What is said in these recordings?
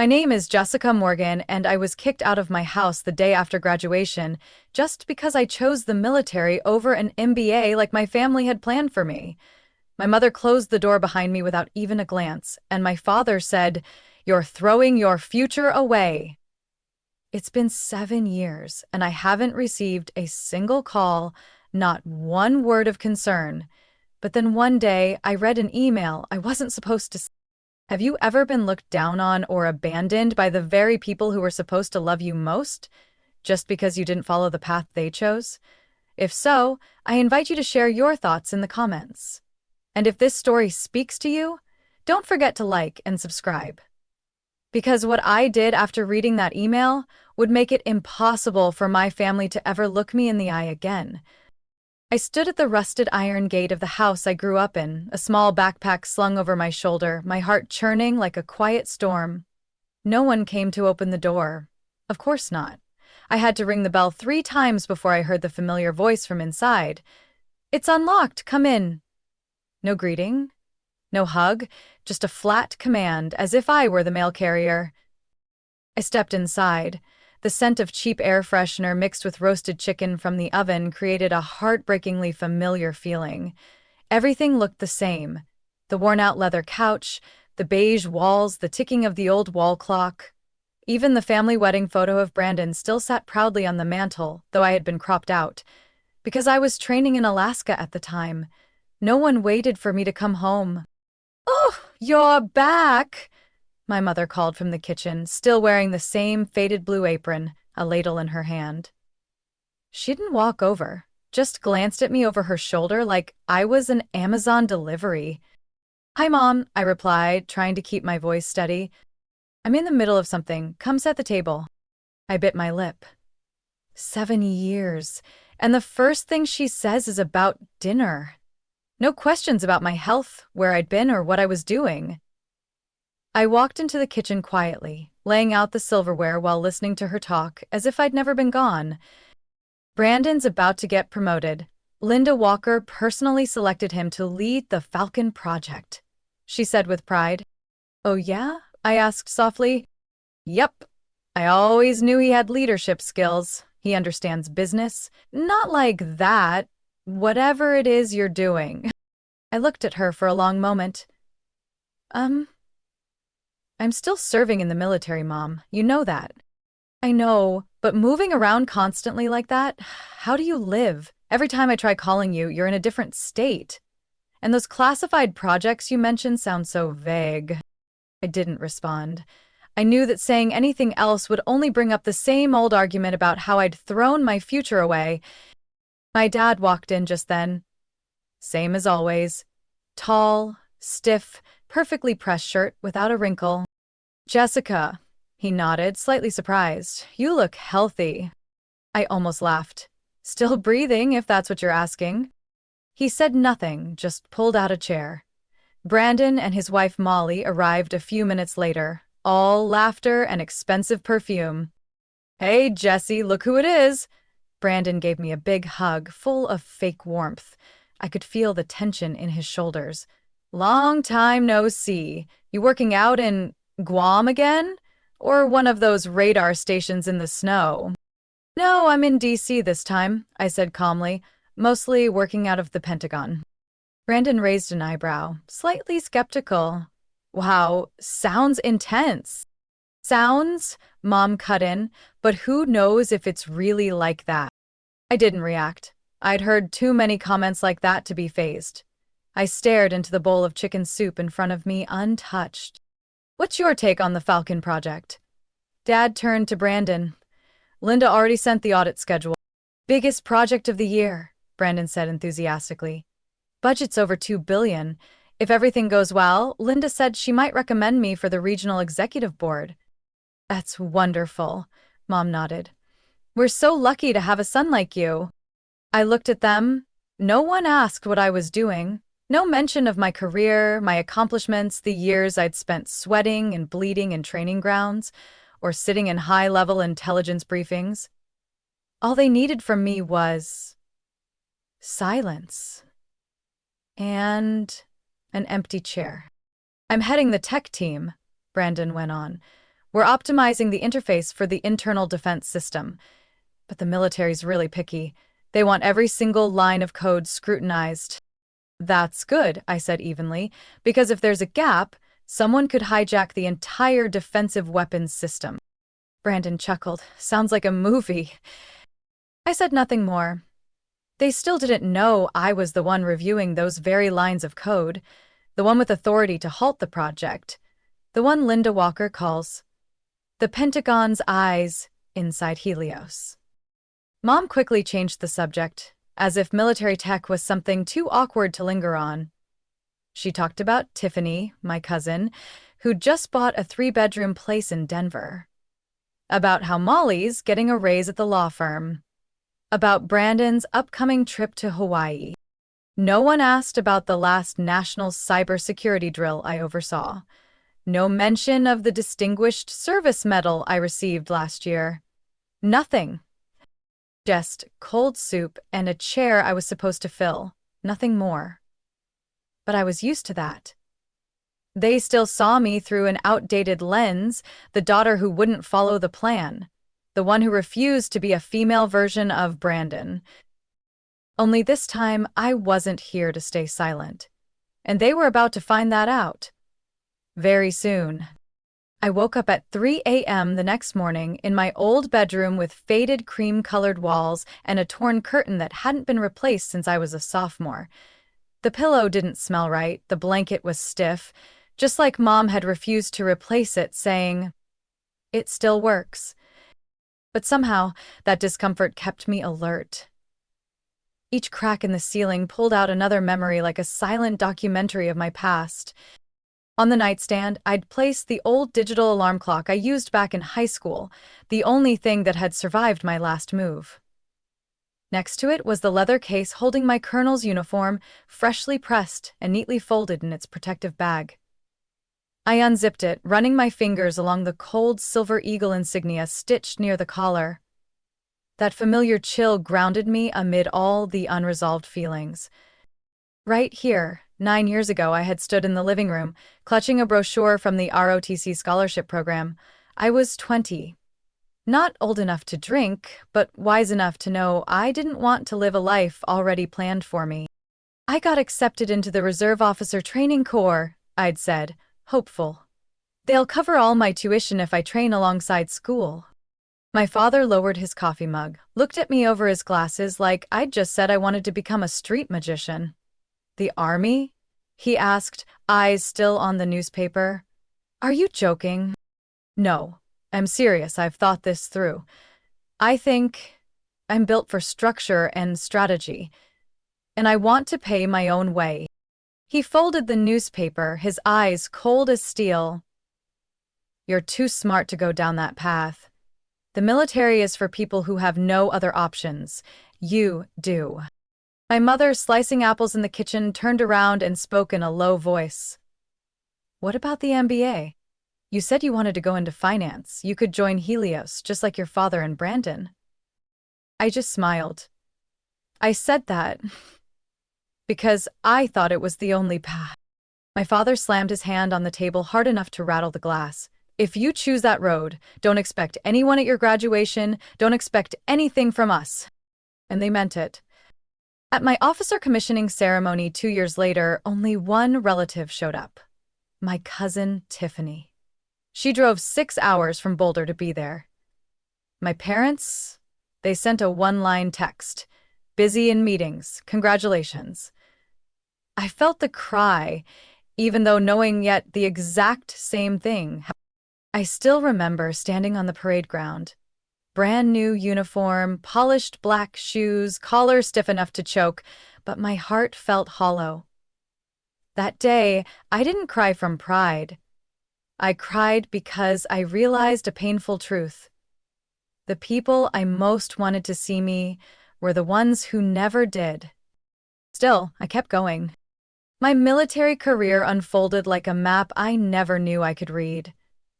My name is Jessica Morgan, and I was kicked out of my house the day after graduation just because I chose the military over an MBA like my family had planned for me. My mother closed the door behind me without even a glance, and my father said, "You're throwing your future away." It's been 7 years, and I haven't received a single call, not one word of concern. But then one day, I read an email I wasn't supposed to. Have you ever been looked down on or abandoned by the very people who were supposed to love you most, just because you didn't follow the path they chose? If so, I invite you to share your thoughts in the comments. And if this story speaks to you, don't forget to like and subscribe. Because what I did after reading that email would make it impossible for my family to ever look me in the eye again. I stood at the rusted iron gate of the house I grew up in, a small backpack slung over my shoulder, my heart churning like a quiet storm. No one came to open the door. Of course not. I had to ring the bell 3 times before I heard the familiar voice from inside. "It's unlocked, come in." No greeting, no hug, just a flat command, as if I were the mail carrier. I stepped inside. The scent of cheap air freshener mixed with roasted chicken from the oven created a heartbreakingly familiar feeling. Everything looked the same. The worn-out leather couch, the beige walls, the ticking of the old wall clock. Even the family wedding photo of Brandon still sat proudly on the mantel, though I had been cropped out. Because I was training in Alaska at the time, no one waited for me to come home. "Oh, you're back!" my mother called from the kitchen, still wearing the same faded blue apron, a ladle in her hand. She didn't walk over, just glanced at me over her shoulder like I was an Amazon delivery. "Hi, Mom," I replied, trying to keep my voice steady. "I'm in the middle of something. Come set the table." I bit my lip. 7 years, and the first thing she says is about dinner. No questions about my health, where I'd been, or what I was doing. I walked into the kitchen quietly, laying out the silverware while listening to her talk, as if I'd never been gone. "Brandon's about to get promoted. Linda Walker personally selected him to lead the Falcon Project," she said with pride. "Oh yeah?" I asked softly. "Yep. I always knew he had leadership skills. He understands business. Not like that. Whatever it is you're doing." I looked at her for a long moment. I'm still serving in the military, Mom. You know that." "I know, but moving around constantly like that, how do you live? Every time I try calling you, you're in a different state. And those classified projects you mentioned sound so vague." I didn't respond. I knew that saying anything else would only bring up the same old argument about how I'd thrown my future away. My dad walked in just then. Same as always. Tall, stiff, perfectly pressed shirt without a wrinkle. "Jessica," he nodded, slightly surprised. "You look healthy." I almost laughed. "Still breathing, if that's what you're asking." He said nothing, just pulled out a chair. Brandon and his wife Molly arrived a few minutes later, all laughter and expensive perfume. "Hey, Jessie, look who it is." Brandon gave me a big hug, full of fake warmth. I could feel the tension in his shoulders. "Long time no see. You working out in Guam again? Or one of those radar stations in the snow?" "No, I'm in DC this time," I said calmly, "mostly working out of the Pentagon." Brandon raised an eyebrow, slightly skeptical. "Wow, sounds intense." "Sounds," Mom cut in, "but who knows if it's really like that." I didn't react. I'd heard too many comments like that to be fazed. I stared into the bowl of chicken soup in front of me, untouched. "What's your take on the Falcon Project?" Dad turned to Brandon. "Linda already sent the audit schedule." "Biggest project of the year," Brandon said enthusiastically. "Budget's over $2 billion. If everything goes well, Linda said she might recommend me for the regional executive board." "That's wonderful," Mom nodded. "We're so lucky to have a son like you." I looked at them. No one asked what I was doing. No mention of my career, my accomplishments, the years I'd spent sweating and bleeding in training grounds, or sitting in high-level intelligence briefings. All they needed from me was silence and an empty chair. "I'm heading the tech team," Brandon went on. We're optimizing the interface for the internal defense system. But the military's really picky. They want every single line of code scrutinized. That's good, I said evenly, because if there's a gap, someone could hijack the entire defensive weapons system. Brandon chuckled. Sounds like a movie. I said nothing more. They still didn't know I was the one reviewing those very lines of code, the one with authority to halt the project, the one Linda Walker calls the Pentagon's eyes inside Helios. Mom quickly changed the subject, as if military tech was something too awkward to linger on. She talked about Tiffany, my cousin, who'd just bought a 3-bedroom place in Denver. About how Molly's getting a raise at the law firm. About Brandon's upcoming trip to Hawaii. No one asked about the last national cybersecurity drill I oversaw. No mention of the Distinguished Service Medal I received last year. Nothing. Just cold soup and a chair I was supposed to fill. Nothing more. But I was used to that. They still saw me through an outdated lens, the daughter who wouldn't follow the plan, the one who refused to be a female version of Brandon. Only this time, I wasn't here to stay silent, and they were about to find that out. Very soon. I woke up at 3 a.m. the next morning in my old bedroom with faded cream-colored walls and a torn curtain that hadn't been replaced since I was a sophomore. The pillow didn't smell right, the blanket was stiff, just like Mom had refused to replace it, saying, "It still works." But somehow, that discomfort kept me alert. Each crack in the ceiling pulled out another memory like a silent documentary of my past. On the nightstand, I'd placed the old digital alarm clock I used back in high school, the only thing that had survived my last move. Next to it was the leather case holding my colonel's uniform, freshly pressed and neatly folded in its protective bag. I unzipped it, running my fingers along the cold silver eagle insignia stitched near the collar. That familiar chill grounded me amid all the unresolved feelings. Right here, 9 years ago, I had stood in the living room, clutching a brochure from the ROTC scholarship program. I was 20. Not old enough to drink, but wise enough to know I didn't want to live a life already planned for me. I got accepted into the Reserve Officer Training Corps, I'd said, hopeful. They'll cover all my tuition if I train alongside school. My father lowered his coffee mug, looked at me over his glasses like I'd just said I wanted to become a street magician. "The army?" he asked, eyes still on the newspaper. "Are you joking?" "No, I'm serious. I've thought this through. I think I'm built for structure and strategy, and I want to pay my own way." He folded the newspaper, his eyes cold as steel. "You're too smart to go down that path. The military is for people who have no other options. You do." My mother, slicing apples in the kitchen, turned around and spoke in a low voice. "What about the MBA? You said you wanted to go into finance. You could join Helios, just like your father and Brandon." I just smiled. I said that because I thought it was the only path. My father slammed his hand on the table hard enough to rattle the glass. "If you choose that road, don't expect anyone at your graduation, don't expect anything from us." And they meant it. At my officer commissioning ceremony 2 years later, only one relative showed up. My cousin, Tiffany. She drove 6 hours from Boulder to be there. My parents, they sent a one-line text. "Busy in meetings. Congratulations." I felt the cry, even though knowing yet the exact same thing. I still remember standing on the parade ground. Brand new uniform, polished black shoes, collar stiff enough to choke, but my heart felt hollow. That day, I didn't cry from pride. I cried because I realized a painful truth. The people I most wanted to see me were the ones who never did. Still, I kept going. My military career unfolded like a map I never knew I could read.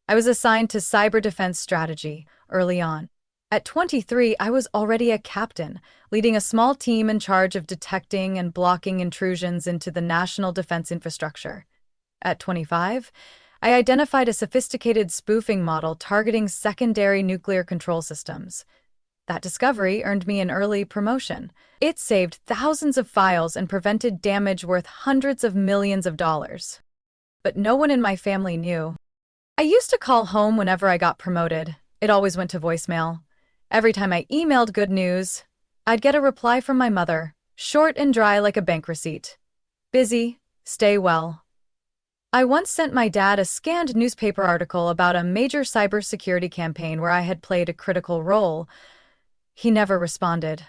I was assigned to cyber defense strategy early on. At 23, I was already a captain, leading a small team in charge of detecting and blocking intrusions into the national defense infrastructure. At 25, I identified a sophisticated spoofing model targeting secondary nuclear control systems. That discovery earned me an early promotion. It saved thousands of files and prevented damage worth hundreds of millions of dollars. But no one in my family knew. I used to call home whenever I got promoted. It always went to voicemail. Every time I emailed good news, I'd get a reply from my mother, short and dry like a bank receipt. Busy, stay well. I once sent my dad a scanned newspaper article about a major cybersecurity campaign where I had played a critical role. He never responded.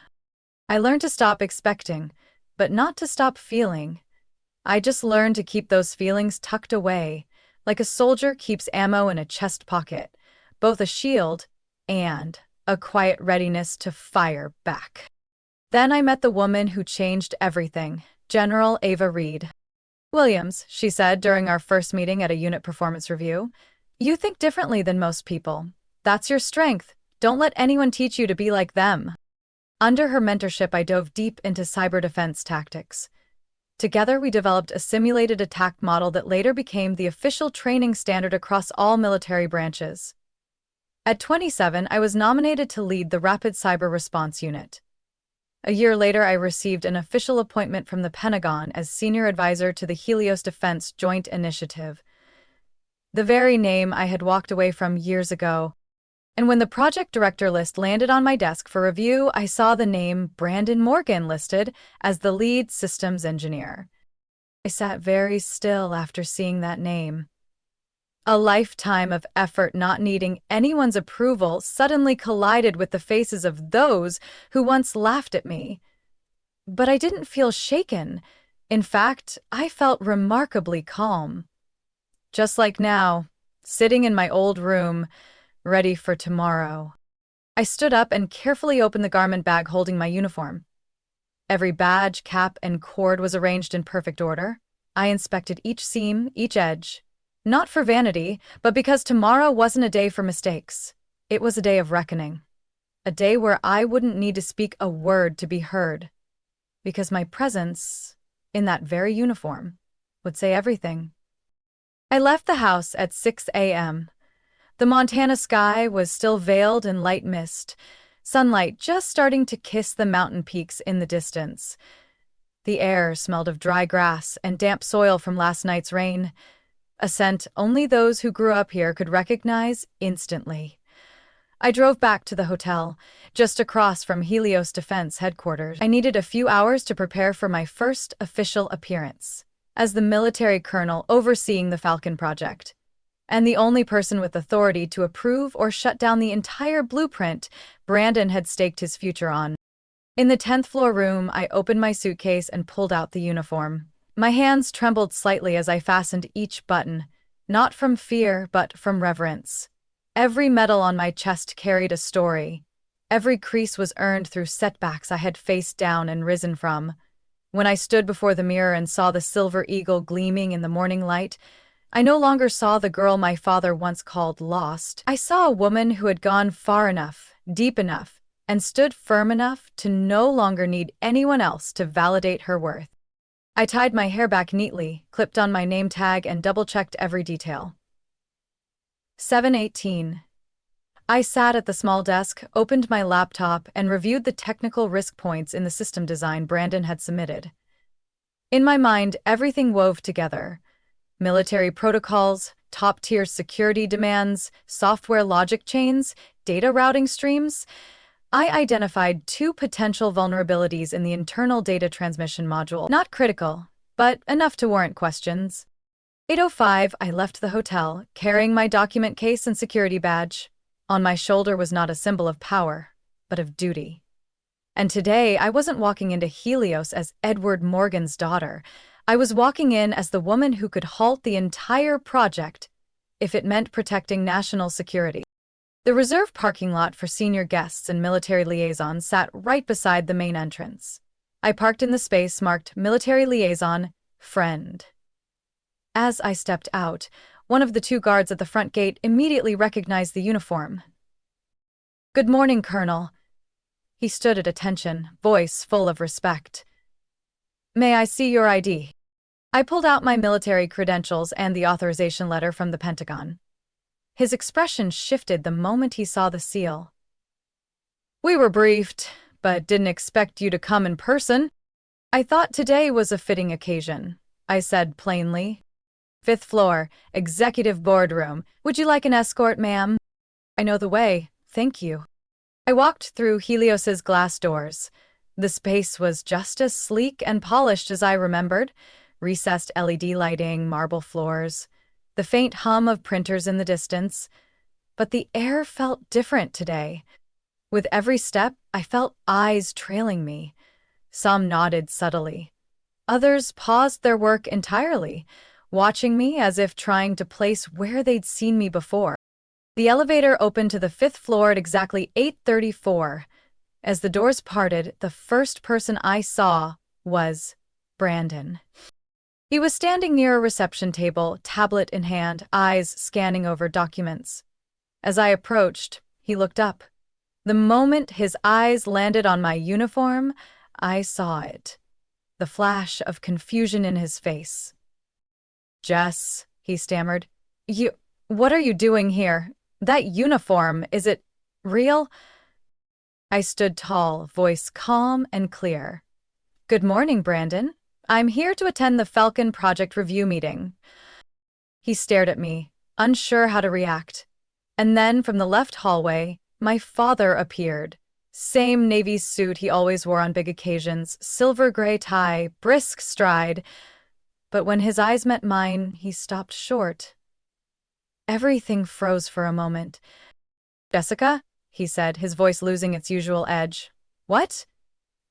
I learned to stop expecting, but not to stop feeling. I just learned to keep those feelings tucked away, like a soldier keeps ammo in a chest pocket, both a shield and a quiet readiness to fire back. Then I met the woman who changed everything, General Ava Reed. Williams, she said during our first meeting at a unit performance review, you think differently than most people. That's your strength. Don't let anyone teach you to be like them. Under her mentorship, I dove deep into cyber defense tactics. Together, we developed a simulated attack model that later became the official training standard across all military branches. At 27, I was nominated to lead the Rapid Cyber Response Unit. A year later, I received an official appointment from the Pentagon as senior advisor to the Helios Defense Joint Initiative, the very name I had walked away from years ago. And when the project director list landed on my desk for review, I saw the name Brandon Morgan listed as the lead systems engineer. I sat very still after seeing that name. A lifetime of effort not needing anyone's approval suddenly collided with the faces of those who once laughed at me. But I didn't feel shaken. In fact, I felt remarkably calm. Just like now, sitting in my old room, ready for tomorrow. I stood up and carefully opened the garment bag holding my uniform. Every badge, cap, and cord was arranged in perfect order. I inspected each seam, each edge. Not for vanity, but because tomorrow wasn't a day for mistakes. It was a day of reckoning. A day where I wouldn't need to speak a word to be heard. Because my presence, in that very uniform, would say everything. I left the house at 6 a.m. The Montana sky was still veiled in light mist, sunlight just starting to kiss the mountain peaks in the distance. The air smelled of dry grass and damp soil from last night's rain, a scent only those who grew up here could recognize instantly. I drove back to the hotel, just across from Helios Defense Headquarters. I needed a few hours to prepare for my first official appearance, as the military colonel overseeing the Falcon project, and the only person with authority to approve or shut down the entire blueprint Brandon had staked his future on. In the 10th floor room, I opened my suitcase and pulled out the uniform. My hands trembled slightly as I fastened each button, not from fear, but from reverence. Every medal on my chest carried a story. Every crease was earned through setbacks I had faced down and risen from. When I stood before the mirror and saw the silver eagle gleaming in the morning light, I no longer saw the girl my father once called lost. I saw a woman who had gone far enough, deep enough, and stood firm enough to no longer need anyone else to validate her worth. I tied my hair back neatly, clipped on my name tag, and double-checked every detail. 7:18. I sat at the small desk, opened my laptop, and reviewed the technical risk points in the system design Brandon had submitted. In my mind, everything wove together. Military protocols, top-tier security demands, software logic chains, data routing streams. I identified 2 potential vulnerabilities in the internal data transmission module. Not critical, but enough to warrant questions. 8:05, I left the hotel, carrying my document case and security badge. On my shoulder was not a symbol of power, but of duty. And today, I wasn't walking into Helios as Edward Morgan's daughter. I was walking in as the woman who could halt the entire project if it meant protecting national security. The reserved parking lot for senior guests and military liaisons sat right beside the main entrance. I parked in the space marked Military Liaison, Friend. As I stepped out, one of the 2 guards at the front gate immediately recognized the uniform. "Good morning, Colonel." He stood at attention, voice full of respect. "May I see your ID?" I pulled out my military credentials and the authorization letter from the Pentagon. His expression shifted the moment he saw the seal. "We were briefed, but didn't expect you to come in person." "I thought today was a fitting occasion," I said plainly. "Fifth floor, executive boardroom. Would you like an escort, ma'am?" "I know the way, thank you." I walked through Helios's glass doors. The space was just as sleek and polished as I remembered. Recessed LED lighting, marble floors, the faint hum of printers in the distance. But the air felt different today. With every step, I felt eyes trailing me. Some nodded subtly. Others paused their work entirely, watching me as if trying to place where they'd seen me before. The elevator opened to the fifth floor at exactly 8:34. As the doors parted, the first person I saw was Brandon. He was standing near a reception table, tablet in hand, eyes scanning over documents. As I approached, he looked up. The moment his eyes landed on my uniform, I saw it. The flash of confusion in his face. "Jess," he stammered. What are you doing here? That uniform, is it real?" I stood tall, voice calm and clear. "Good morning, Brandon. I'm here to attend the Falcon Project Review meeting." He stared at me, unsure how to react. And then, from the left hallway, my father appeared. Same navy suit he always wore on big occasions, silver gray tie, brisk stride. But when his eyes met mine, he stopped short. Everything froze for a moment. "Jessica?" he said, his voice losing its usual edge. "What?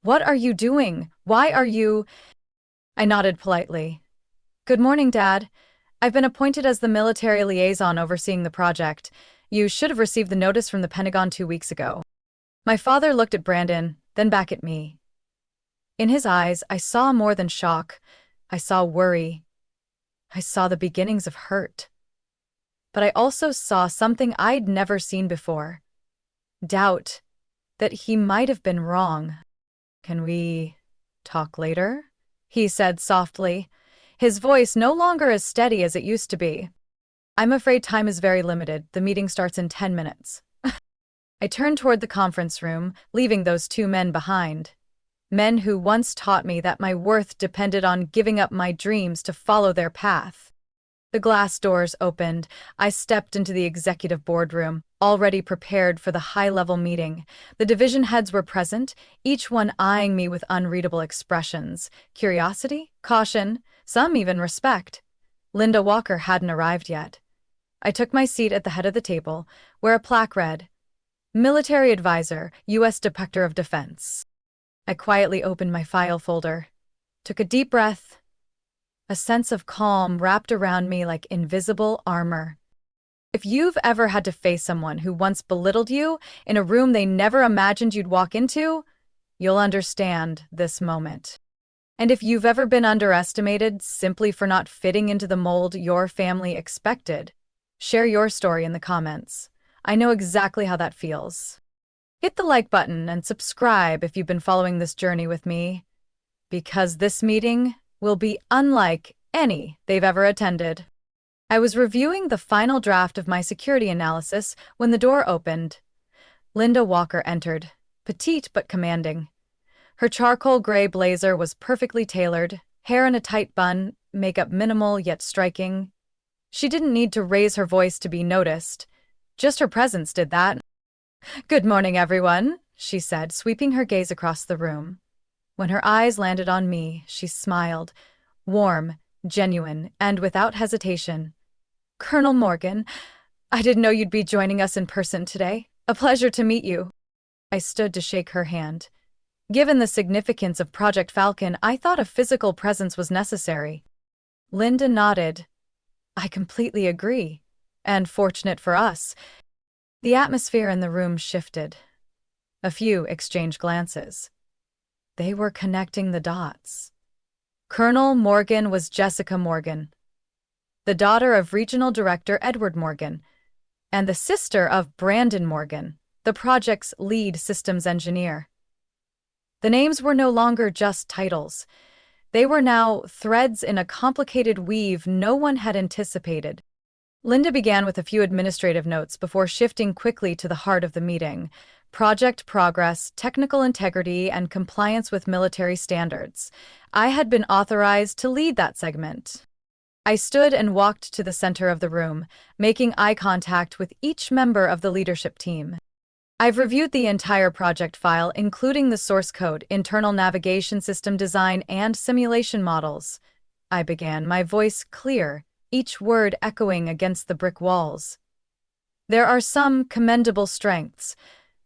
What are you doing? Why are you—" I nodded politely. "Good morning, Dad. I've been appointed as the military liaison overseeing the project. You should have received the notice from the Pentagon 2 weeks ago." My father looked at Brandon, then back at me. In his eyes, I saw more than shock. I saw worry. I saw the beginnings of hurt. But I also saw something I'd never seen before. Doubt that he might have been wrong. "Can we talk later?" he said softly, his voice no longer as steady as it used to be. "I'm afraid time is very limited. The meeting starts in 10 minutes. I turned toward the conference room, leaving those two men behind. Men who once taught me that my worth depended on giving up my dreams to follow their path. The glass doors opened. I stepped into the executive boardroom, already prepared for the high-level meeting. The division heads were present, each one eyeing me with unreadable expressions. Curiosity, caution, some even respect. Linda Walker hadn't arrived yet. I took my seat at the head of the table, where a plaque read, "Military Advisor, U.S. Director of Defense." I quietly opened my file folder, took a deep breath. A sense of calm wrapped around me like invisible armor. If you've ever had to face someone who once belittled you in a room they never imagined you'd walk into, you'll understand this moment. And if you've ever been underestimated simply for not fitting into the mold your family expected, share your story in the comments. I know exactly how that feels. Hit the like button and subscribe if you've been following this journey with me, because this meeting will be unlike any they've ever attended. I was reviewing the final draft of my security analysis when the door opened. Linda Walker entered, petite but commanding. Her charcoal gray blazer was perfectly tailored, hair in a tight bun, makeup minimal yet striking. She didn't need to raise her voice to be noticed. Just her presence did that. "Good morning, everyone," she said, sweeping her gaze across the room. When her eyes landed on me, she smiled, warm, genuine, and without hesitation. "Colonel Morgan, I didn't know you'd be joining us in person today. A pleasure to meet you." I stood to shake her hand. Given the significance of Project Falcon, I thought a physical presence was necessary. Linda nodded. "I completely agree. And fortunate for us." The atmosphere in the room shifted. A few exchanged glances. They were connecting the dots. Colonel Morgan was Jessica Morgan, the daughter of Regional Director Edward Morgan, and the sister of Brandon Morgan, the project's lead systems engineer. The names were no longer just titles. They were now threads in a complicated weave no one had anticipated. Linda began with a few administrative notes before shifting quickly to the heart of the meeting: project progress, technical integrity, and compliance with military standards. I had been authorized to lead that segment. I stood and walked to the center of the room, making eye contact with each member of the leadership team. I've reviewed the entire project file, including the source code, internal navigation system design, and simulation models. I began, my voice clear, each word echoing against the brick walls. There are some commendable strengths,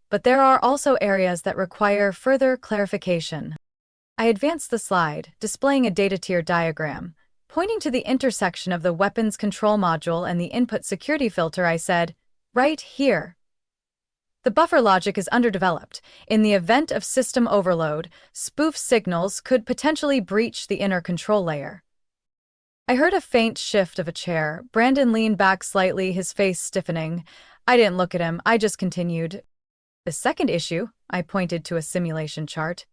but there are also areas that require further clarification. I advanced the slide, displaying a data tier diagram. Pointing to the intersection of the weapons control module and the input security filter, I said, "Right here. The buffer logic is underdeveloped. In the event of system overload, spoof signals could potentially breach the inner control layer." I heard a faint shift of a chair. Brandon leaned back slightly, his face stiffening. I didn't look at him, I just continued. "The second issue," I pointed to a simulation chart,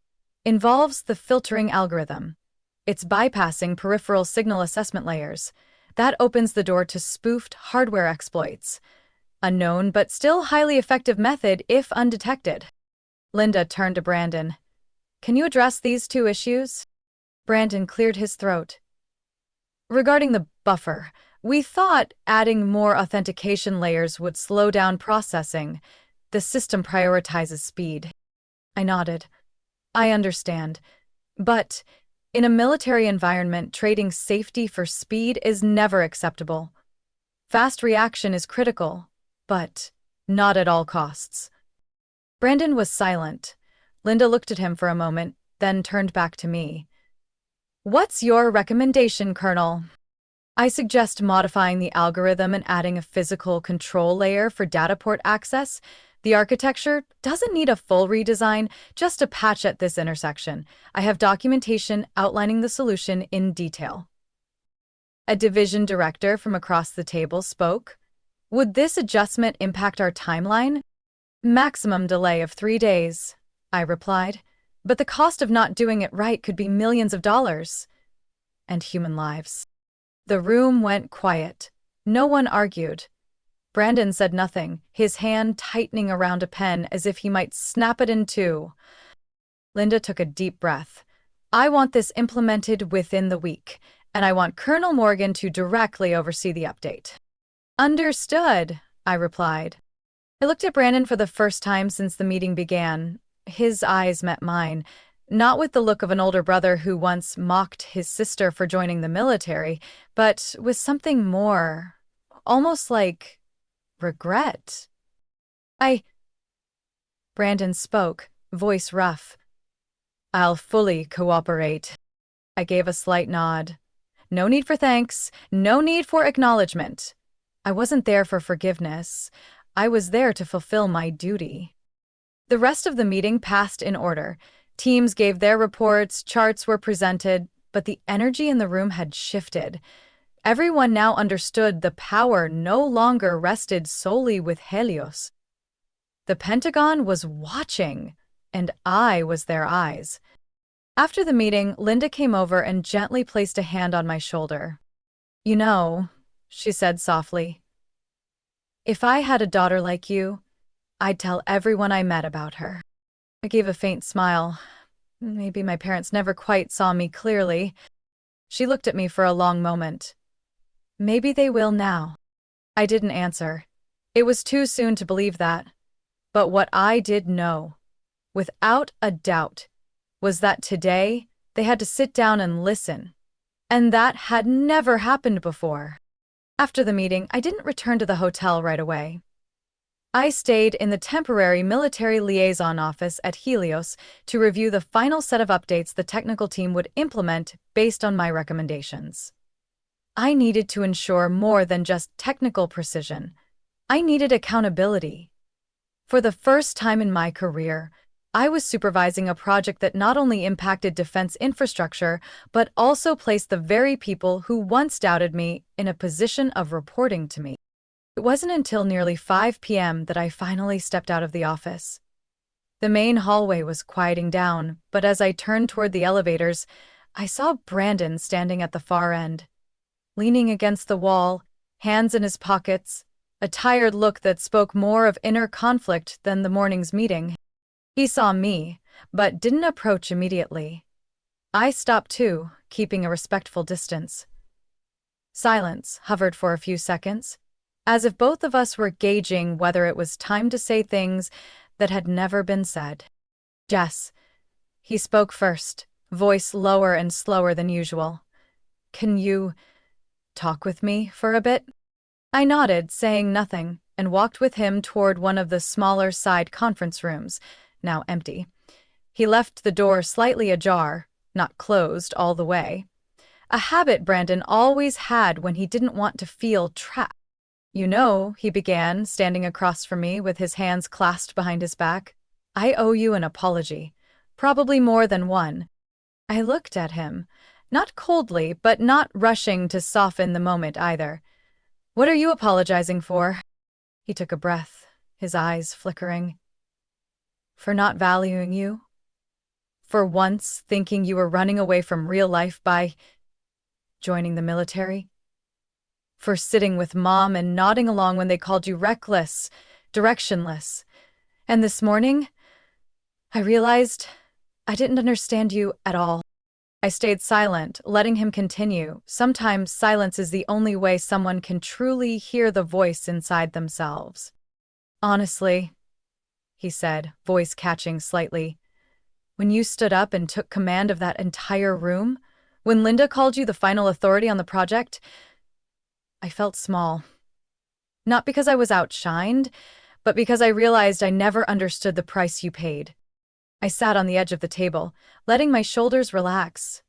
"involves the filtering algorithm. It's bypassing peripheral signal assessment layers. That opens the door to spoofed hardware exploits. A known but still highly effective method if undetected." Linda turned to Brandon. "Can you address these two issues?" Brandon cleared his throat. "Regarding the buffer, we thought adding more authentication layers would slow down processing. The system prioritizes speed." I nodded. "I understand. But in a military environment, trading safety for speed is never acceptable. Fast reaction is critical, but not at all costs." Brandon was silent. Linda looked at him for a moment, then turned back to me. "What's your recommendation, Colonel?" "I suggest modifying the algorithm and adding a physical control layer for data port access. The architecture doesn't need a full redesign, just a patch at this intersection. I have documentation outlining the solution in detail." A division director from across the table spoke. "Would this adjustment impact our timeline?" "Maximum delay of 3 days," I replied. "But the cost of not doing it right could be millions of dollars. And human lives." The room went quiet. No one argued. Brandon said nothing, his hand tightening around a pen as if he might snap it in two. Linda took a deep breath. "I want this implemented within the week, and I want Colonel Morgan to directly oversee the update." "Understood," I replied. I looked at Brandon for the first time since the meeting began. His eyes met mine, not with the look of an older brother who once mocked his sister for joining the military, but with something more, almost like regret. Brandon spoke, voice rough. "I'll fully cooperate." I gave a slight nod. No need for thanks, no need for acknowledgement. I wasn't there for forgiveness. I was there to fulfill my duty. The rest of the meeting passed in order. Teams gave their reports, charts were presented, but the energy in the room had shifted. Everyone now understood the power no longer rested solely with Helios. The Pentagon was watching, and I was their eyes. After the meeting, Linda came over and gently placed a hand on my shoulder. "You know," she said softly, "if I had a daughter like you, I'd tell everyone I met about her." I gave a faint smile. Maybe my parents never quite saw me clearly. She looked at me for a long moment. "Maybe they will now." I didn't answer. It was too soon to believe that. But what I did know, without a doubt, was that today they had to sit down and listen. And that had never happened before. After the meeting, I didn't return to the hotel right away. I stayed in the temporary military liaison office at Helios to review the final set of updates the technical team would implement based on my recommendations. I needed to ensure more than just technical precision. I needed accountability. For the first time in my career, I was supervising a project that not only impacted defense infrastructure, but also placed the very people who once doubted me in a position of reporting to me. It wasn't until nearly 5 p.m. that I finally stepped out of the office. The main hallway was quieting down, but as I turned toward the elevators, I saw Brandon standing at the far end, leaning against the wall, hands in his pockets, a tired look that spoke more of inner conflict than the morning's meeting. He saw me, but didn't approach immediately. I stopped too, keeping a respectful distance. Silence hovered for a few seconds, as if both of us were gauging whether it was time to say things that had never been said. Jess, he spoke first, voice lower and slower than usual. Can you talk with me for a bit? I nodded, saying nothing, and walked with him toward one of the smaller side conference rooms, now empty. He left the door slightly ajar, not closed all the way. A habit Brandon always had when he didn't want to feel trapped. You know, he began, standing across from me with his hands clasped behind his back. I owe you an apology. Probably more than one. I looked at him, not coldly, but not rushing to soften the moment either. What are you apologizing for? He took a breath, his eyes flickering. For not valuing you? For once thinking you were running away from real life by joining the military? For sitting with Mom and nodding along when they called you reckless, directionless. And this morning, I realized I didn't understand you at all. I stayed silent, letting him continue. Sometimes silence is the only way someone can truly hear the voice inside themselves. Honestly, he said, voice catching slightly, when you stood up and took command of that entire room, when Linda called you the final authority on the project, I felt small. Not because I was outshined, but because I realized I never understood the price you paid. I sat on the edge of the table, letting my shoulders relax.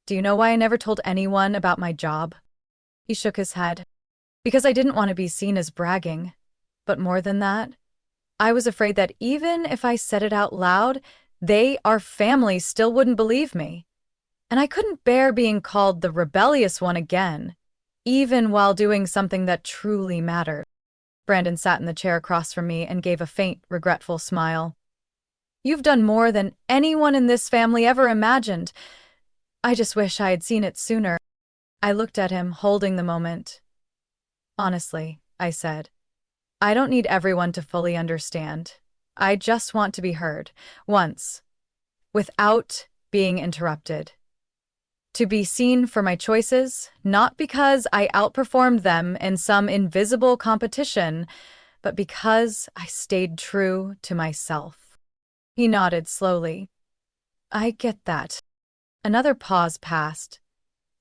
Do you know why I never told anyone about my job? He shook his head. Because I didn't want to be seen as bragging. But more than that, I was afraid that even if I said it out loud, they, our family, still wouldn't believe me. And I couldn't bear being called the rebellious one again, even while doing something that truly mattered. Brandon sat in the chair across from me and gave a faint, regretful smile. You've done more than anyone in this family ever imagined. I just wish I had seen it sooner. I looked at him, holding the moment. Honestly, I said, I don't need everyone to fully understand. I just want to be heard, once, without being interrupted. To be seen for my choices, not because I outperformed them in some invisible competition, but because I stayed true to myself. He nodded slowly. I get that. Another pause passed.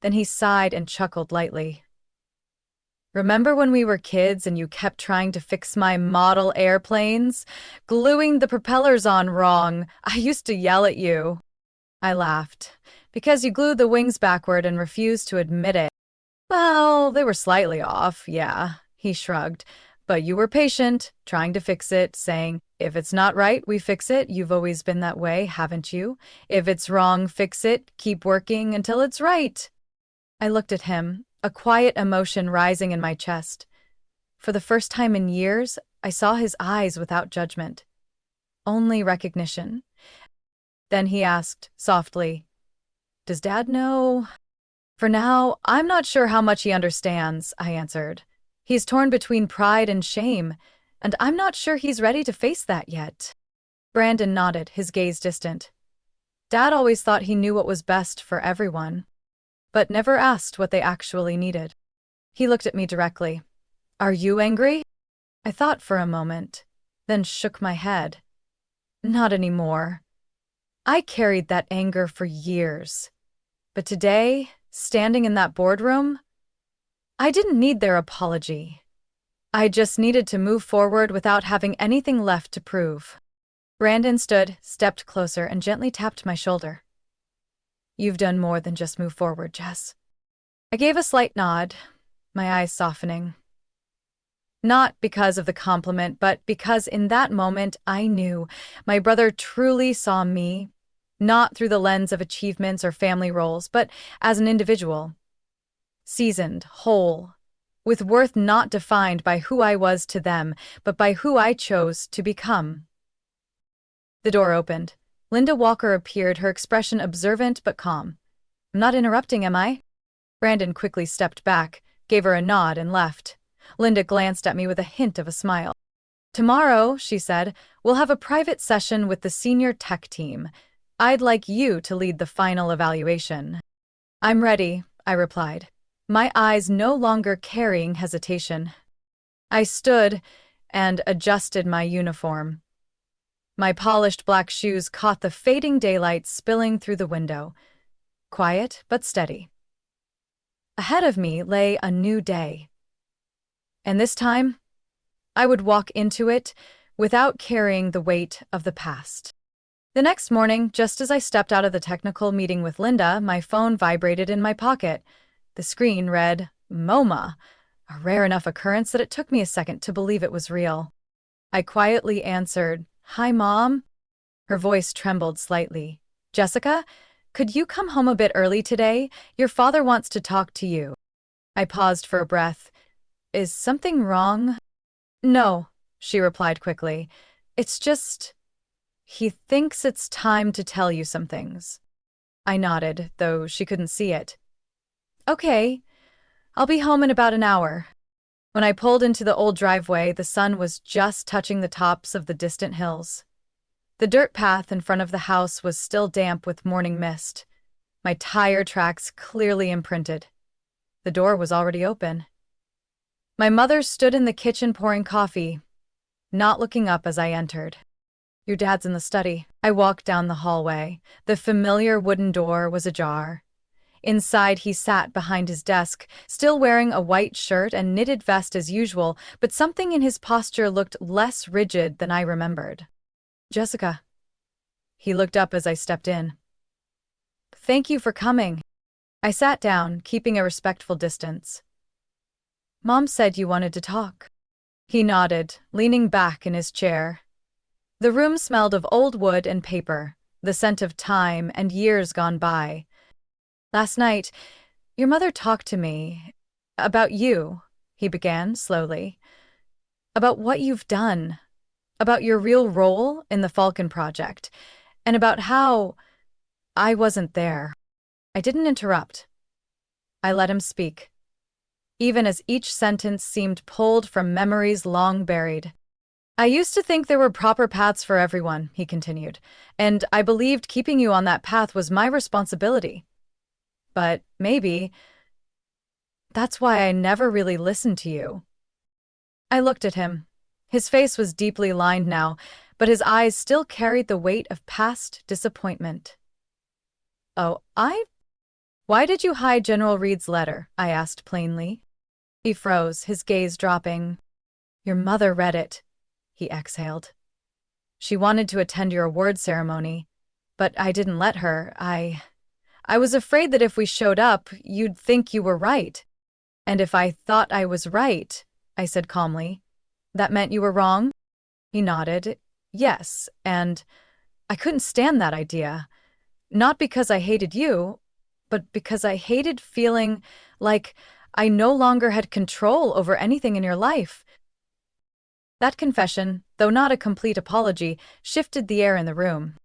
Then he sighed and chuckled lightly. Remember when we were kids and you kept trying to fix my model airplanes? Gluing the propellers on wrong. I used to yell at you. I laughed. Because you glued the wings backward and refused to admit it. Well, they were slightly off, yeah, he shrugged. But you were patient, trying to fix it, saying, if it's not right, we fix it. You've always been that way, haven't you? If it's wrong, fix it. Keep working until it's right. I looked at him, a quiet emotion rising in my chest. For the first time in years, I saw his eyes without judgment. Only recognition. Then he asked, softly, Does Dad know? For now, I'm not sure how much he understands, I answered. He's torn between pride and shame, and I'm not sure he's ready to face that yet. Brandon nodded, his gaze distant. Dad always thought he knew what was best for everyone, but never asked what they actually needed. He looked at me directly. Are you angry? I thought for a moment, then shook my head. Not anymore. I carried that anger for years. But today, standing in that boardroom, I didn't need their apology. I just needed to move forward without having anything left to prove. Brandon stood, stepped closer, and gently tapped my shoulder. You've done more than just move forward, Jess. I gave a slight nod, my eyes softening. Not because of the compliment, but because in that moment I knew my brother truly saw me, not through the lens of achievements or family roles, but as an individual. Seasoned, whole, with worth not defined by who I was to them, but by who I chose to become. The door opened. Linda Walker appeared, her expression observant but calm. I'm not interrupting, am I? Brandon quickly stepped back, gave her a nod, and left. Linda glanced at me with a hint of a smile. Tomorrow, she said, we'll have a private session with the senior tech team. I'd like you to lead the final evaluation. I'm ready, I replied, my eyes no longer carrying hesitation. I stood and adjusted my uniform. My polished black shoes caught the fading daylight spilling through the window. Quiet but steady. Ahead of me lay a new day. And this time, I would walk into it without carrying the weight of the past. The next morning, just as I stepped out of the technical meeting with Linda, my phone vibrated in my pocket. The screen read, MoMA, a rare enough occurrence that it took me a second to believe it was real. I quietly answered, Hi, Mom. Her voice trembled slightly. Jessica, could you come home a bit early today? Your father wants to talk to you. I paused for a breath. Is something wrong? No, she replied quickly. It's just, he thinks it's time to tell you some things. I nodded, though she couldn't see it. Okay, I'll be home in about an hour. When I pulled into the old driveway, the sun was just touching the tops of the distant hills. The dirt path in front of the house was still damp with morning mist, my tire tracks clearly imprinted. The door was already open. My mother stood in the kitchen pouring coffee, not looking up as I entered. Your dad's in the study. I walked down the hallway. The familiar wooden door was ajar. Inside, he sat behind his desk, still wearing a white shirt and knitted vest as usual, but something in his posture looked less rigid than I remembered. Jessica. He looked up as I stepped in. Thank you for coming. I sat down, keeping a respectful distance. Mom said you wanted to talk. He nodded, leaning back in his chair. The room smelled of old wood and paper, the scent of time and years gone by. Last night, your mother talked to me about you, he began slowly. About what you've done, about your real role in the Falcon Project, and about how I wasn't there. I didn't interrupt. I let him speak, even as each sentence seemed pulled from memories long buried. I used to think there were proper paths for everyone, he continued, and I believed keeping you on that path was my responsibility. But maybe that's why I never really listened to you. I looked at him. His face was deeply lined now, but his eyes still carried the weight of past disappointment. Oh, Why did you hide General Reed's letter? I asked plainly. He froze, his gaze dropping. Your mother read it, he exhaled. She wanted to attend your award ceremony, but I didn't let her. I was afraid that if we showed up, you'd think you were right. And if I thought I was right, I said calmly, that meant you were wrong? He nodded. Yes, and I couldn't stand that idea. Not because I hated you, but because I hated feeling like I no longer had control over anything in your life. That confession, though not a complete apology, shifted the air in the room.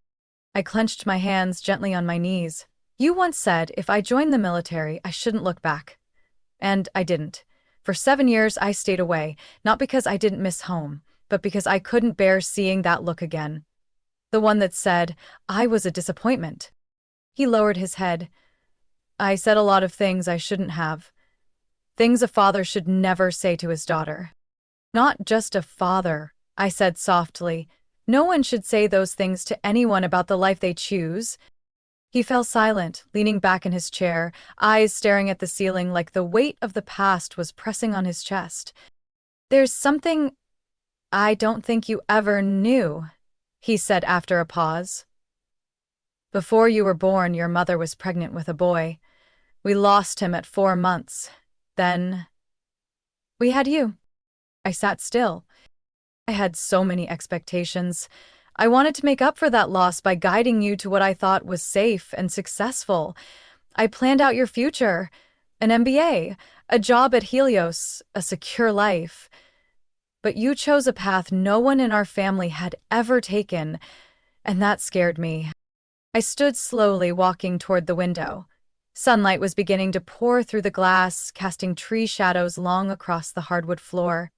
I clenched my hands gently on my knees. You once said if I joined the military, I shouldn't look back. And I didn't. For 7 years, I stayed away, not because I didn't miss home, but because I couldn't bear seeing that look again. The one that said I was a disappointment. He lowered his head. I said a lot of things I shouldn't have. Things a father should never say to his daughter. Not just a father, I said softly. No one should say those things to anyone about the life they choose. He fell silent, leaning back in his chair, eyes staring at the ceiling like the weight of the past was pressing on his chest. There's something I don't think you ever knew, he said after a pause. Before you were born, your mother was pregnant with a boy. We lost him at 4 months. Then we had you. I sat still. I had so many expectations. I wanted to make up for that loss by guiding you to what I thought was safe and successful. I planned out your future, an MBA, a job at Helios, a secure life. But you chose a path no one in our family had ever taken, and that scared me. I stood slowly walking toward the window. Sunlight was beginning to pour through the glass, casting tree shadows long across the hardwood floor.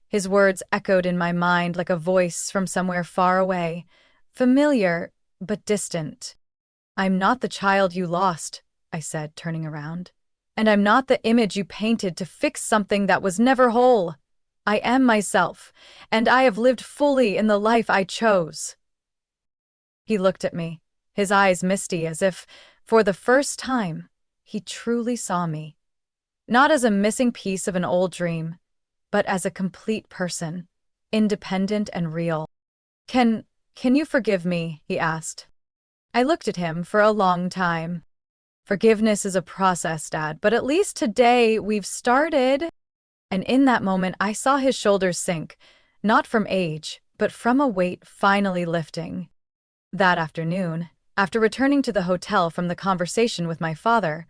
His words echoed in my mind like a voice from somewhere far away, familiar but distant. "I'm not the child you lost," I said, turning around. "And I'm not the image you painted to fix something that was never whole. I am myself, and I have lived fully in the life I chose." He looked at me, his eyes misty as if, for the first time, he truly saw me. Not as a missing piece of an old dream, but as a complete person, independent and real. Can you forgive me?" he asked. I looked at him for a long time. "Forgiveness is a process, Dad, but at least today we've started." And in that moment, I saw his shoulders sink, not from age, but from a weight finally lifting. That afternoon, after returning to the hotel from the conversation with my father,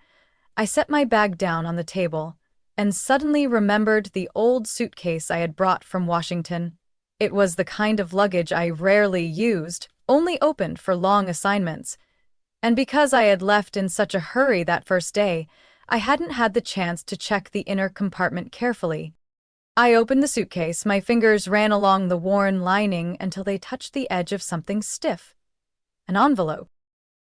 I set my bag down on the table and suddenly remembered the old suitcase I had brought from Washington. It was the kind of luggage I rarely used, only opened for long assignments. And because I had left in such a hurry that first day, I hadn't had the chance to check the inner compartment carefully. I opened the suitcase, my fingers ran along the worn lining until they touched the edge of something stiff. An envelope.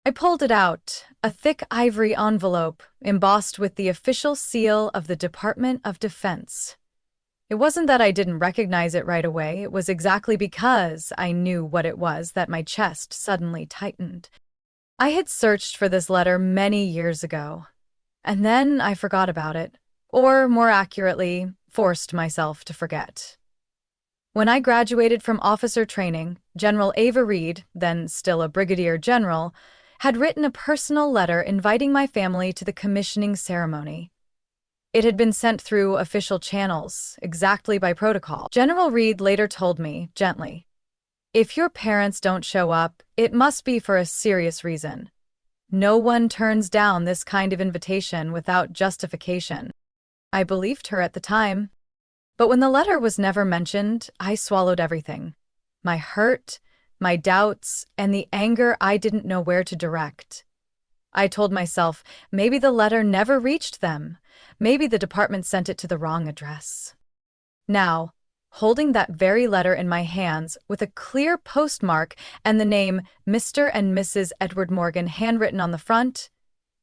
I pulled it out, a thick ivory envelope embossed with the official seal of the Department of Defense. It wasn't that I didn't recognize it right away, it was exactly because I knew what it was that my chest suddenly tightened. I had searched for this letter many years ago, and then I forgot about it, or more accurately, forced myself to forget. When I graduated from officer training, General Ava Reed, then still a brigadier general, had written a personal letter inviting my family to the commissioning ceremony. It had been sent through official channels, exactly by protocol. General Reed later told me, gently, "If your parents don't show up, it must be for a serious reason. No one turns down this kind of invitation without justification." I believed her at the time. But when the letter was never mentioned, I swallowed everything. My hurt, my doubts, and the anger I didn't know where to direct. I told myself, maybe the letter never reached them. Maybe the department sent it to the wrong address. Now, holding that very letter in my hands with a clear postmark and the name Mr. and Mrs. Edward Morgan handwritten on the front,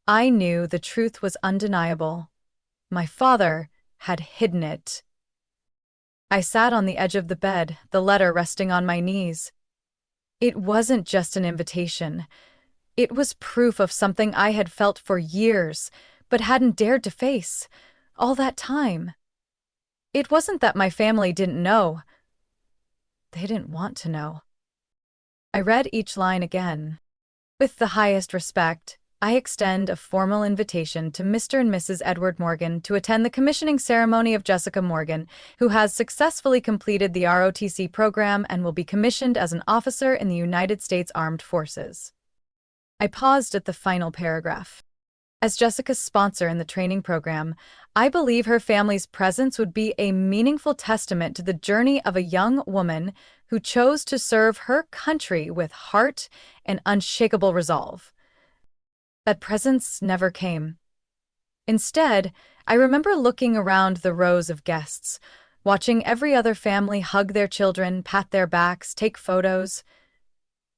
I knew the truth was undeniable. My father had hidden it. I sat on the edge of the bed, the letter resting on my knees. It wasn't just an invitation. It was proof of something I had felt for years, but hadn't dared to face, all that time. It wasn't that my family didn't know. They didn't want to know. I read each line again. "With the highest respect, I extend a formal invitation to Mr. and Mrs. Edward Morgan to attend the commissioning ceremony of Jessica Morgan, who has successfully completed the ROTC program and will be commissioned as an officer in the United States Armed Forces." I paused at the final paragraph. As Jessica's sponsor in the training program, I believe her family's presence would be a meaningful testament to the journey of a young woman who chose to serve her country with heart and unshakable resolve. That presence never came. Instead, I remember looking around the rows of guests, watching every other family hug their children, pat their backs, take photos.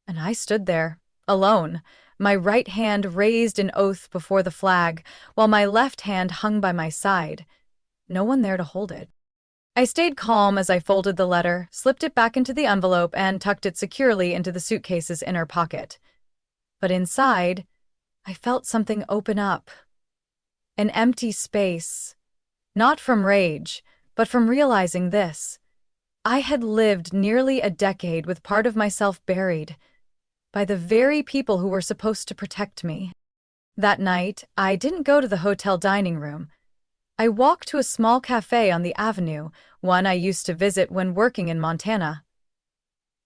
And I stood there, alone, my right hand raised in oath before the flag, while my left hand hung by my side. No one there to hold it. I stayed calm as I folded the letter, slipped it back into the envelope, and tucked it securely into the suitcase's inner pocket. But inside, I felt something open up. An empty space. Not from rage, but from realizing this. I had lived nearly a decade with part of myself buried by the very people who were supposed to protect me. That night, I didn't go to the hotel dining room. I walked to a small cafe on the avenue, one I used to visit when working in Montana.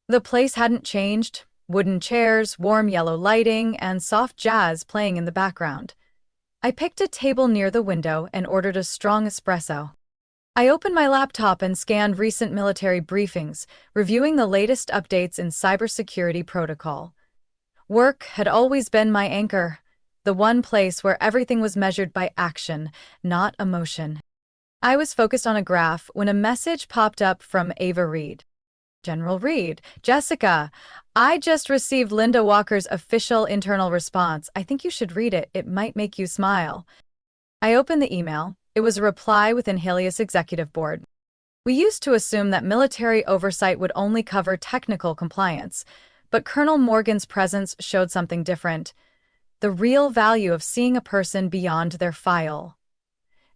The place hadn't changed. Wooden chairs, warm yellow lighting, and soft jazz playing in the background. I picked a table near the window and ordered a strong espresso. I opened my laptop and scanned recent military briefings, reviewing the latest updates in cybersecurity protocol. Work had always been my anchor, the one place where everything was measured by action, not emotion. I was focused on a graph when a message popped up from Ava Reed. General Reed, Jessica, I just received Linda Walker's official internal response. I think you should read it. It might make you smile. I opened the email. It was a reply within Helios Executive Board. We used to assume that military oversight would only cover technical compliance, but Colonel Morgan's presence showed something different. The real value of seeing a person beyond their file.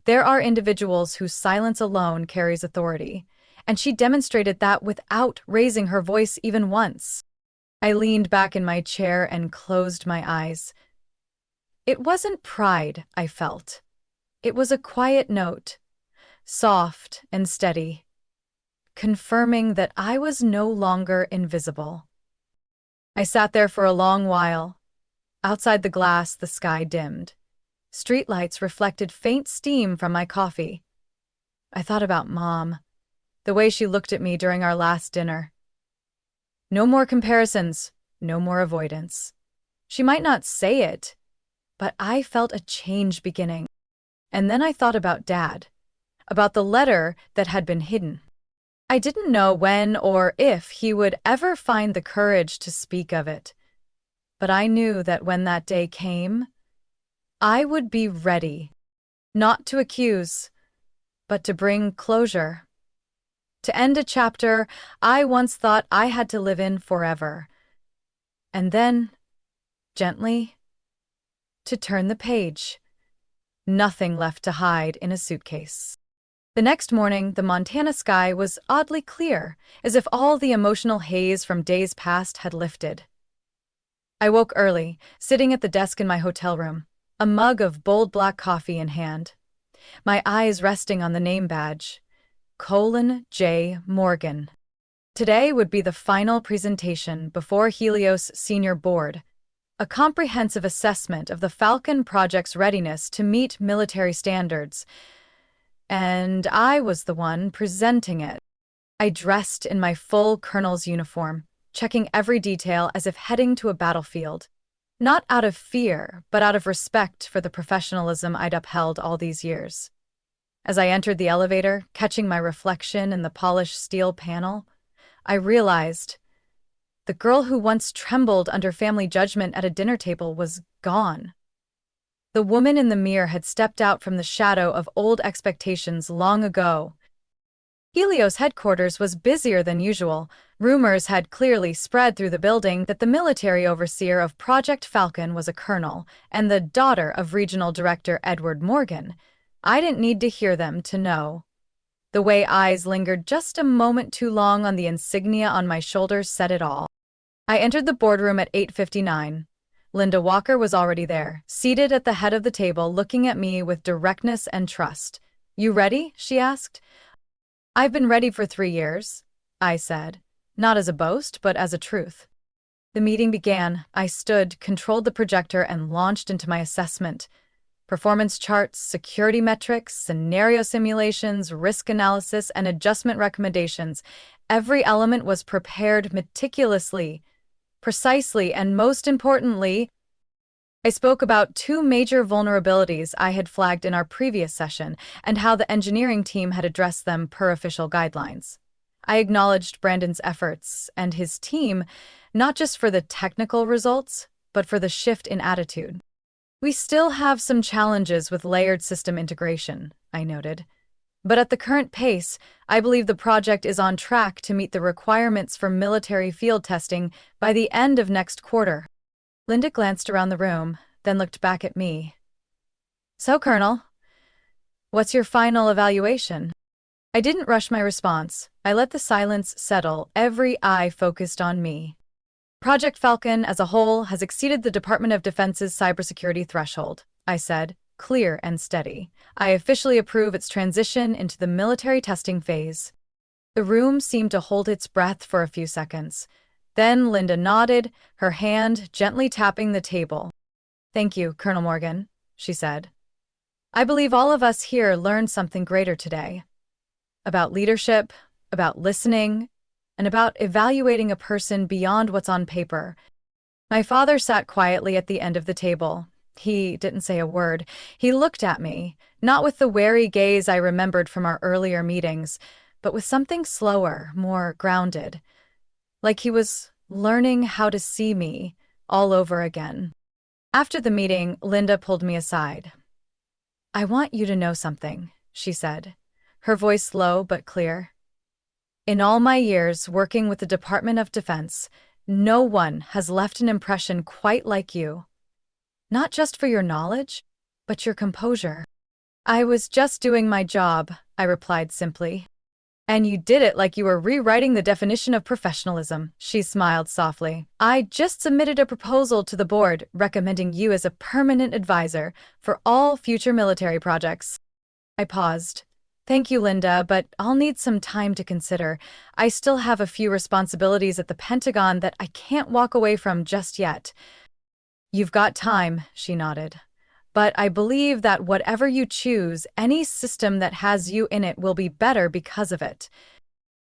There are individuals whose silence alone carries authority, and she demonstrated that without raising her voice even once. I leaned back in my chair and closed my eyes. It wasn't pride I felt. It was a quiet note, soft and steady, confirming that I was no longer invisible. I sat there for a long while. Outside the glass, the sky dimmed. Streetlights reflected faint steam from my coffee. I thought about Mom, the way she looked at me during our last dinner. No more comparisons, no more avoidance. She might not say it, but I felt a change beginning. And then I thought about Dad, about the letter that had been hidden. I didn't know when or if he would ever find the courage to speak of it. But I knew that when that day came, I would be ready, not to accuse, but to bring closure. To end a chapter I once thought I had to live in forever. And then, gently, to turn the page. Nothing left to hide in a suitcase. The next morning, the Montana sky was oddly clear, as if all the emotional haze from days past had lifted. I woke early, sitting at the desk in my hotel room, a mug of bold black coffee in hand, my eyes resting on the name badge, Colin J. Morgan. Today would be the final presentation before Helios Senior Board, a comprehensive assessment of the Falcon project's readiness to meet military standards, and I was the one presenting it. I dressed in my full colonel's uniform, checking every detail as if heading to a battlefield. Not out of fear, but out of respect for the professionalism I'd upheld all these years. As I entered the elevator, catching my reflection in the polished steel panel, I realized the girl who once trembled under family judgment at a dinner table was gone. The woman in the mirror had stepped out from the shadow of old expectations long ago. Helios headquarters was busier than usual. Rumors had clearly spread through the building that the military overseer of Project Falcon was a colonel and the daughter of Regional Director Edward Morgan. I didn't need to hear them to know. The way eyes lingered just a moment too long on the insignia on my shoulders said it all. I entered the boardroom at 8:59. Linda Walker was already there, seated at the head of the table, looking at me with directness and trust. "You ready?" she asked. "I've been ready for 3 years," I said, not as a boast, but as a truth. The meeting began. I stood, controlled the projector, and launched into my assessment. Performance charts, security metrics, scenario simulations, risk analysis, and adjustment recommendations. Every element was prepared meticulously, precisely, and most importantly, I spoke about 2 major vulnerabilities I had flagged in our previous session and how the engineering team had addressed them per official guidelines. I acknowledged Brandon's efforts and his team, not just for the technical results, but for the shift in attitude. "We still have some challenges with layered system integration," I noted. "But at the current pace, I believe the project is on track to meet the requirements for military field testing by the end of next quarter." Linda glanced around the room, then looked back at me. "So, Colonel, what's your final evaluation?" I didn't rush my response. I let the silence settle, every eye focused on me. "Project Falcon as a whole has exceeded the Department of Defense's cybersecurity threshold," I said, clear and steady. "I officially approve its transition into the military testing phase." The room seemed to hold its breath for a few seconds. Then Linda nodded, her hand gently tapping the table. "Thank you, Colonel Morgan," she said. "I believe all of us here learned something greater today. About leadership, about listening, and about evaluating a person beyond what's on paper." My father sat quietly at the end of the table. He didn't say a word. He looked at me, not with the wary gaze I remembered from our earlier meetings, but with something slower, more grounded. Like he was learning how to see me all over again. After the meeting, Linda pulled me aside. "I want you to know something," she said, her voice low but clear. "In all my years working with the Department of Defense, no one has left an impression quite like you. Not just for your knowledge, but your composure." "I was just doing my job," I replied simply. "And you did it like you were rewriting the definition of professionalism," she smiled softly. "I just submitted a proposal to the board recommending you as a permanent advisor for all future military projects." I paused. "Thank you, Linda, but I'll need some time to consider. I still have a few responsibilities at the Pentagon that I can't walk away from just yet." "You've got time," she nodded. "But I believe that whatever you choose, any system that has you in it will be better because of it."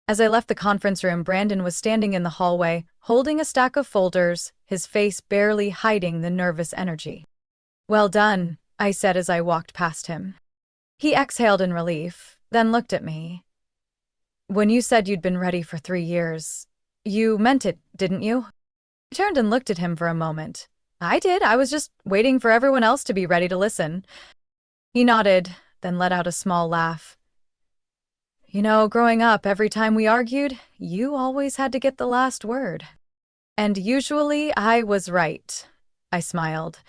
As I left the conference room, Brandon was standing in the hallway, holding a stack of folders, his face barely hiding the nervous energy. "Well done," I said as I walked past him. He exhaled in relief, then looked at me. "When you said you'd been ready for 3 years, you meant it, didn't you?" I turned and looked at him for a moment. "I did. I was just waiting for everyone else to be ready to listen." He nodded, then let out a small laugh. "You know, growing up, every time we argued, you always had to get the last word. And usually I was right." I smiled.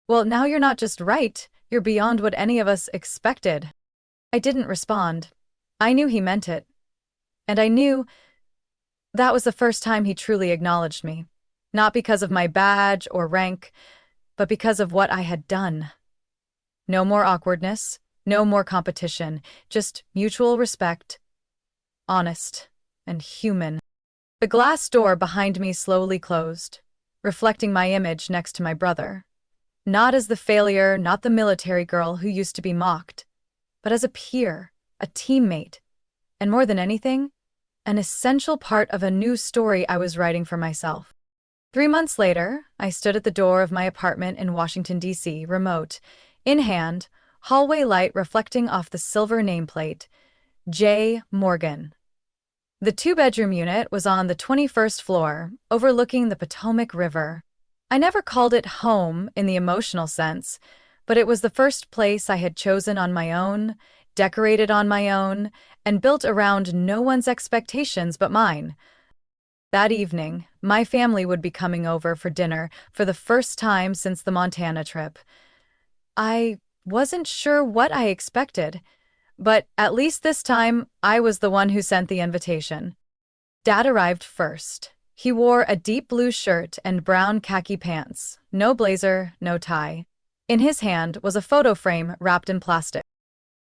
"Well, now you're not just right, you're beyond what any of us expected." I didn't respond. I knew he meant it. And I knew that was the first time he truly acknowledged me. Not because of my badge or rank, but because of what I had done. No more awkwardness, no more competition, just mutual respect, honest and human. The glass door behind me slowly closed, reflecting my image next to my brother. Not as the failure, not the military girl who used to be mocked, but as a peer, a teammate, and more than anything, an essential part of a new story I was writing for myself. 3 months later, I stood at the door of my apartment in Washington, D.C., remote, in hand, hallway light reflecting off the silver nameplate, J. Morgan. The two-bedroom unit was on the 21st floor, overlooking the Potomac River. I never called it home in the emotional sense, but it was the first place I had chosen on my own, decorated on my own, and built around no one's expectations but mine. That evening, my family would be coming over for dinner for the first time since the Montana trip. I wasn't sure what I expected, but at least this time, I was the one who sent the invitation. Dad arrived first. He wore a deep blue shirt and brown khaki pants, no blazer, no tie. In his hand was a photo frame wrapped in plastic.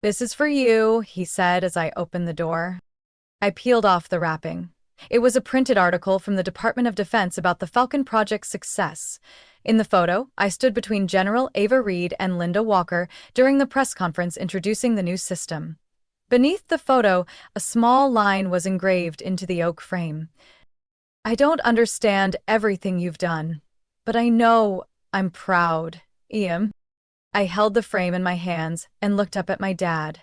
"This is for you," he said as I opened the door. I peeled off the wrapping. It was a printed article from the Department of Defense about the Falcon Project's success. In the photo, I stood between General Ava Reed and Linda Walker during the press conference introducing the new system. Beneath the photo, a small line was engraved into the oak frame. "I don't understand everything you've done, but I know I'm proud, Ian." I held the frame in my hands and looked up at my dad.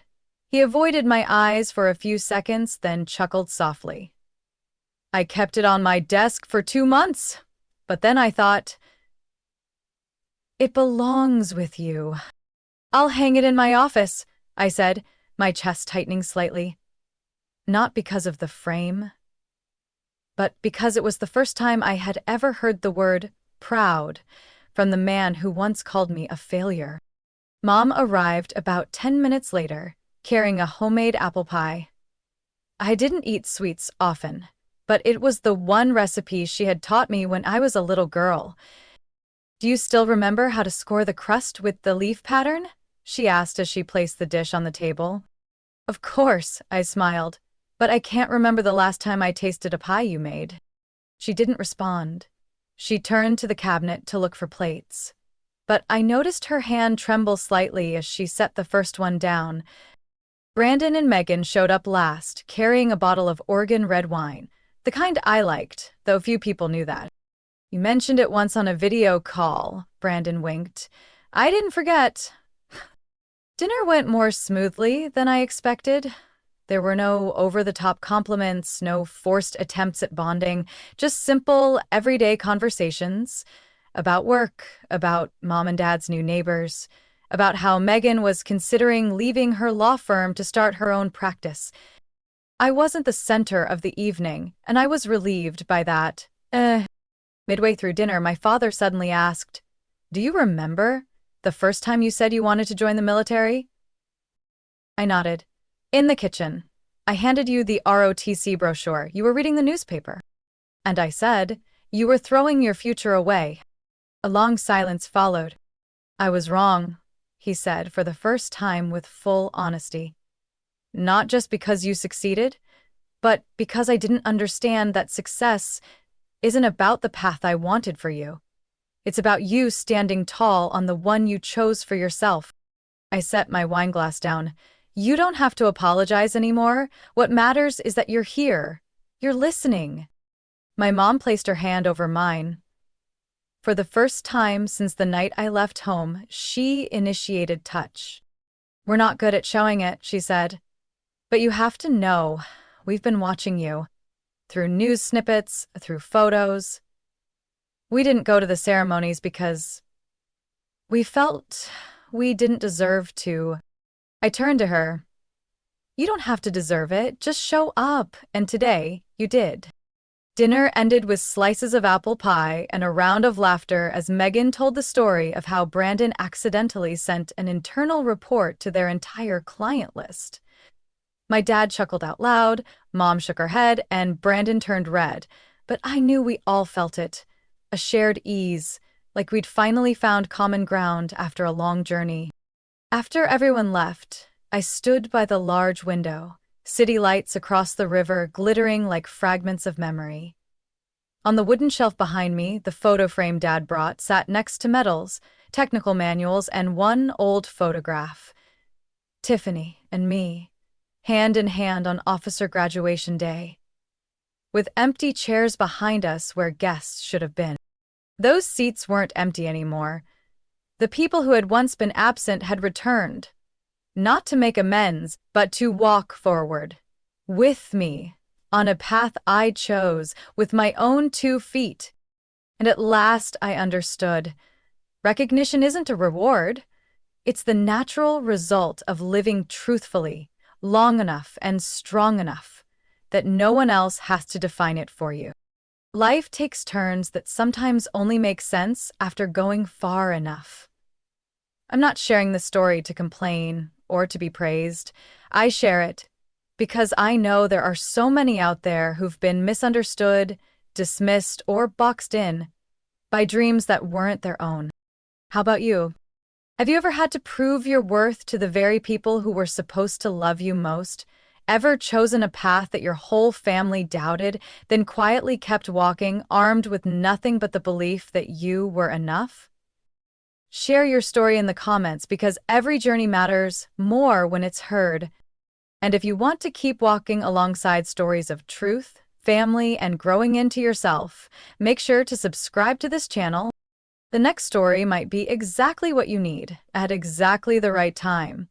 He avoided my eyes for a few seconds, then chuckled softly. "I kept it on my desk for 2 months, but then I thought, it belongs with you. I'll hang it in my office," I said, my chest tightening slightly. Not because of the frame, but because it was the first time I had ever heard the word proud from the man who once called me a failure. Mom arrived about 10 minutes later, carrying a homemade apple pie. I didn't eat sweets often, but it was the one recipe she had taught me when I was a little girl. "Do you still remember how to score the crust with the leaf pattern?" she asked as she placed the dish on the table. "Of course," I smiled, "but I can't remember the last time I tasted a pie you made." She didn't respond. She turned to the cabinet to look for plates. But I noticed her hand tremble slightly as she set the first one down. Brandon and Megan showed up last, carrying a bottle of Oregon red wine. The kind I liked, though few people knew that. "You mentioned it once on a video call," Brandon winked. I didn't forget. Dinner went more smoothly than I expected. There were no over-the-top compliments, no forced attempts at bonding, just simple, everyday conversations about work, about mom and dad's new neighbors, about how Megan was considering leaving her law firm to start her own practice. I wasn't the center of the evening, and I was relieved by that. Midway through dinner, my father suddenly asked, "Do you remember the first time you said you wanted to join the military?" I nodded. In the kitchen. I handed you the ROTC brochure. You were reading the newspaper. And I said, "You were throwing your future away." A long silence followed. "I was wrong," he said for the first time with full honesty. "Not just because you succeeded, but because I didn't understand that success isn't about the path I wanted for you. It's about you standing tall on the one you chose for yourself." I set my wineglass down. "You don't have to apologize anymore. What matters is that you're here. You're listening." My mom placed her hand over mine. For the first time since the night I left home, she initiated touch. "We're not good at showing it," she said. "But you have to know, we've been watching you. Through news snippets, through photos. We didn't go to the ceremonies because we felt we didn't deserve to." I turned to her. "You don't have to deserve it, just show up, and today, you did." Dinner ended with slices of apple pie and a round of laughter as Megan told the story of how Brandon accidentally sent an internal report to their entire client list. My dad chuckled out loud, Mom shook her head, and Brandon turned red. But I knew we all felt it. A shared ease, like we'd finally found common ground after a long journey. After everyone left, I stood by the large window, city lights across the river glittering like fragments of memory. On the wooden shelf behind me, the photo frame Dad brought sat next to medals, technical manuals, and one old photograph. Tiffany and me, hand in hand on officer graduation day, with empty chairs behind us where guests should have been. Those seats weren't empty anymore. The people who had once been absent had returned, not to make amends, but to walk forward, with me, on a path I chose, with my own 2 feet. And at last I understood. Recognition isn't a reward. It's the natural result of living truthfully, long enough and strong enough, that no one else has to define it for you. Life takes turns that sometimes only make sense after going far enough. I'm not sharing this story to complain or to be praised. I share it because I know there are so many out there who've been misunderstood, dismissed, or boxed in by dreams that weren't their own. How about you? Have you ever had to prove your worth to the very people who were supposed to love you most? Ever chosen a path that your whole family doubted, then quietly kept walking, armed with nothing but the belief that you were enough? Share your story in the comments because every journey matters more when it's heard. And if you want to keep walking alongside stories of truth, family, and growing into yourself, make sure to subscribe to this channel. The next story might be exactly what you need at exactly the right time.